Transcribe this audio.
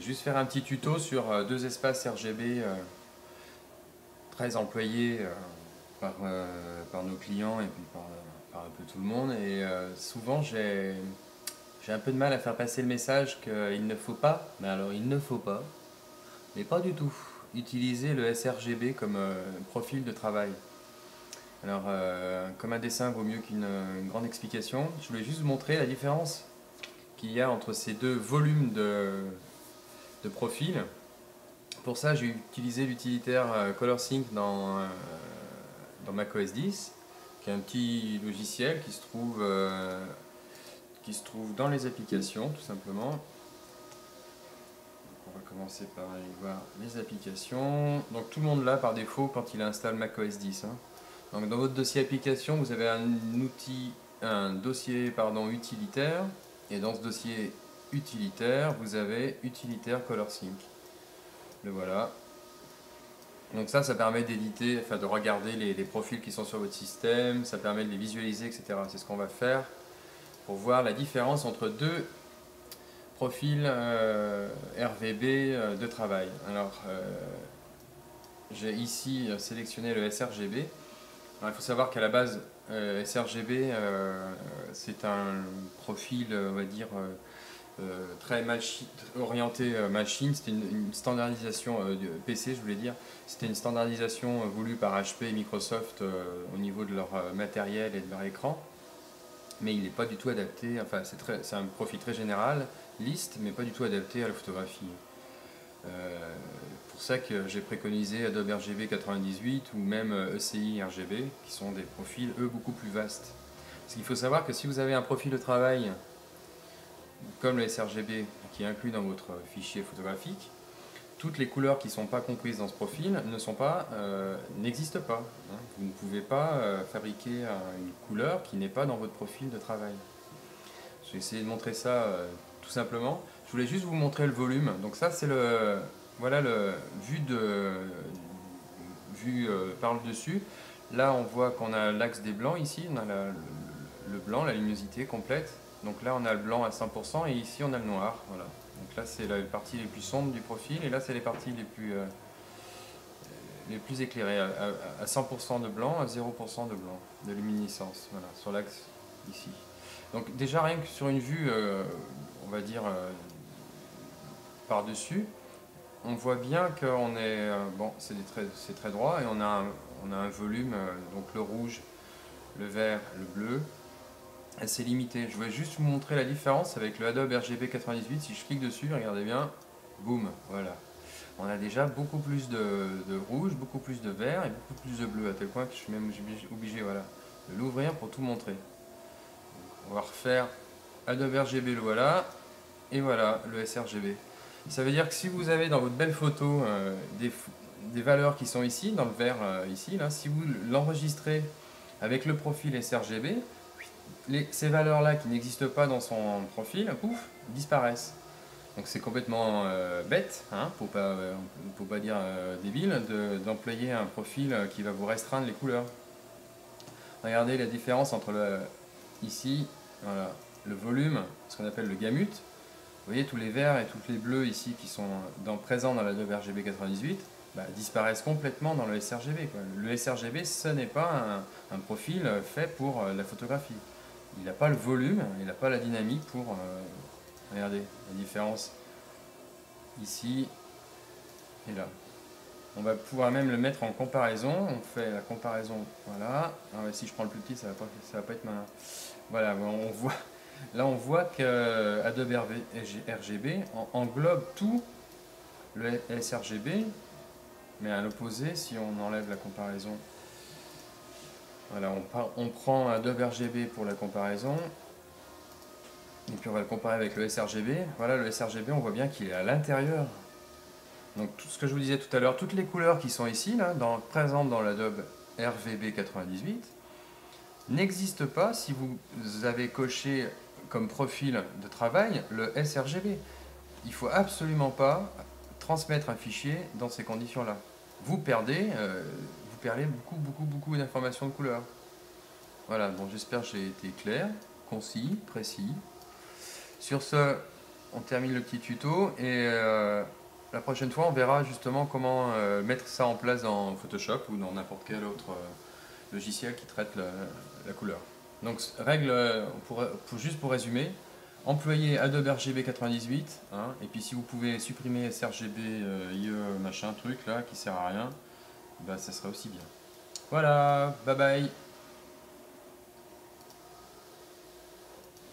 juste faire un petit tuto sur deux espaces RGB très employés par nos clients et puis par un peu tout le monde. Et souvent, j'ai un peu de mal à faire passer le message qu'il ne faut pas, mais alors il ne faut pas, mais pas du tout, utiliser le sRGB comme profil de travail. Alors, comme un dessin vaut mieux qu'une grande explication, je voulais juste vous montrer la différence qu'il y a entre ces deux volumes de profil. Pour ça, j'ai utilisé l'utilitaire ColorSync dans macOS 10, qui est un petit logiciel qui se trouve dans les applications, tout simplement. Donc, on va commencer par aller voir les applications. Donc tout le monde l'a par défaut quand il installe macOS 10. Hein. Donc dans votre dossier application, vous avez un dossier utilitaire, et dans ce dossier utilitaire, vous avez utilitaire ColorSync. Le voilà. Donc ça permet d'éditer, enfin de regarder les profils qui sont sur votre système, ça permet de les visualiser, etc. C'est ce qu'on va faire pour voir la différence entre deux profils RVB de travail. Alors, j'ai ici sélectionné le sRGB. Alors, il faut savoir qu'à la base, sRGB, c'est un profil, on va dire, très orienté machine. C'était une standardisation PC, je voulais dire. C'était une standardisation voulue par HP et Microsoft au niveau de leur matériel et de leur écran. Mais il n'est pas du tout adapté, enfin c'est un profil très général, liste, mais pas du tout adapté à la photographie. Pour ça que j'ai préconisé Adobe RGB 98 ou même ECI RGB, qui sont des profils, eux, beaucoup plus vastes. Parce qu'il faut savoir que si vous avez un profil de travail comme le sRGB qui est inclus dans votre fichier photographique, toutes les couleurs qui ne sont pas comprises dans ce profil n'existent pas. Hein. Vous ne pouvez pas fabriquer une couleur qui n'est pas dans votre profil de travail. Je vais essayer de montrer ça tout simplement. Je voulais juste vous montrer le volume. Donc ça c'est voilà le vu par le dessus. Là on voit qu'on a l'axe des blancs ici, on a le blanc, la luminosité complète. Donc là on a le blanc à 100% et ici on a le noir. Voilà. Donc là c'est les parties les plus sombres du profil et là c'est les parties les plus éclairées, à 100% de blanc, à 0% de blanc, de luminescence, voilà, sur l'axe ici. Donc déjà rien que sur une vue, on va dire, par-dessus, on voit bien qu'on est, bon, c'est très droit et on a un volume, donc le rouge, le vert, le bleu, assez limité. Je voulais juste vous montrer la différence avec le Adobe RGB 98. Si je clique dessus, regardez bien, boum, voilà. On a déjà beaucoup plus de rouge, beaucoup plus de vert et beaucoup plus de bleu, à tel point que je suis même obligé voilà, de l'ouvrir pour tout montrer. On va refaire Adobe RGB, le voilà, et voilà le sRGB. Ça veut dire que si vous avez dans votre belle photo des valeurs qui sont ici, dans le vert ici, là, si vous l'enregistrez avec le profil sRGB, ces valeurs-là qui n'existent pas dans son profil, pouf, disparaissent. Donc c'est complètement bête, hein, pour pas dire débile, d'employer un profil qui va vous restreindre les couleurs. Regardez la différence entre ici, voilà, le volume, ce qu'on appelle le gamut. Vous voyez tous les verts et tous les bleus ici qui sont présents dans l'Adobe RGB 98 disparaissent complètement dans le sRGB. Quoi. Le sRGB, ce n'est pas un profil fait pour la photographie. Il n'a pas le volume, il n'a pas la dynamique pour... regardez la différence ici et là. On va pouvoir même le mettre en comparaison. On fait la comparaison, voilà. Alors, si je prends le plus petit, ça va pas être malin. Voilà, on voit... Là, on voit que Adobe RGB englobe tout le sRGB, mais à l'opposé, si on enlève la comparaison, voilà, on prend Adobe RGB pour la comparaison, et puis on va le comparer avec le sRGB. Voilà, le sRGB, on voit bien qu'il est à l'intérieur. Donc, tout ce que je vous disais tout à l'heure, toutes les couleurs qui sont ici, là, présentes dans l'Adobe RGB 98, n'existent pas si vous avez coché comme profil de travail le sRGB. Il ne faut absolument pas transmettre un fichier dans ces conditions-là. Vous perdez beaucoup d'informations de couleur. Voilà, bon, j'espère que j'ai été clair, concis, précis. Sur ce, on termine le petit tuto et la prochaine fois on verra justement comment mettre ça en place dans Photoshop ou dans n'importe quel autre logiciel qui traite la couleur. Donc règle, juste pour résumer, employez Adobe RGB 98, hein, et puis si vous pouvez supprimer sRGB, IE, machin truc là qui sert à rien, bah, ça serait aussi bien. Voilà, bye bye.